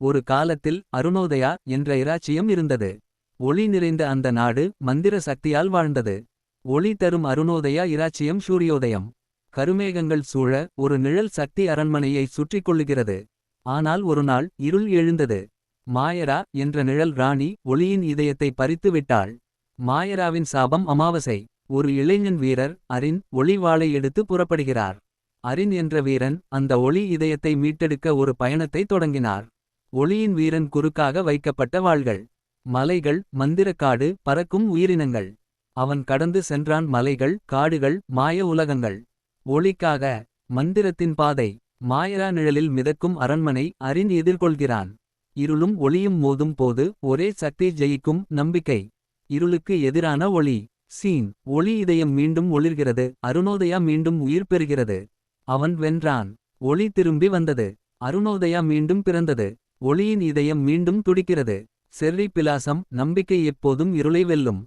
ஒரு காலத்தில் அருணோதயா என்ற இராச்சியம் இருந்தது. ஒளி நிறைந்த அந்த நாடு மந்திர சக்தியால் வாழ்ந்தது. ஒளி தரும் அருணோதயா இராச்சியம் சூரியோதயம். கருமேகங்கள் சூழ ஒரு நிழல் சக்தி அரண்மனையை சுற்றிக் கொள்ளுகிறது. ஆனால் ஒருநாள் இருள் எழுந்தது. மாயரா என்ற நிழல் ராணி ஒளியின் இதயத்தை பறித்து விட்டாள். மாயராவின் சாபம் அமாவாசை. ஒரு இளைஞன் வீரர் அரின் ஒளி வாளை எடுத்து புறப்படுகிறார். அரின் என்ற வீரன் அந்த ஒளி இதயத்தை மீட்டெடுக்க ஒரு பயணத்தை தொடங்கினார். ஒளியின் வீரன் குறுக்காக வைக்கப்பட்ட வாள்கள். மலைகள் மந்திரக்காடு பறக்கும் உயிரினங்கள். அவன் கடந்து சென்றான் மலைகள் காடுகள் மாய உலகங்கள். ஒளிக்காக மந்திரத்தின் பாதை. மாயரா நிழலில் மிதக்கும் அரண்மனை அரின் எதிர்கொள்கிறான். இருளும் ஒளியும் மோதும் போது ஒரே சக்தி ஜெயிக்கும் நம்பிக்கை. இருளுக்கு எதிரான ஒளி. சீன். ஒளி இதயம் மீண்டும் ஒளிர்கிறது. அருணோதயா மீண்டும் உயிர் பெறுகிறது. அவன் வென்றான். ஒளி திரும்பி வந்தது. அருணோதயா மீண்டும் பிறந்தது. ஒளியின் இதயம் மீண்டும் துடிக்கிறது. செர்ரி பிலாசம் நம்பிக்கை எப்போதும் இருளை வெல்லும்.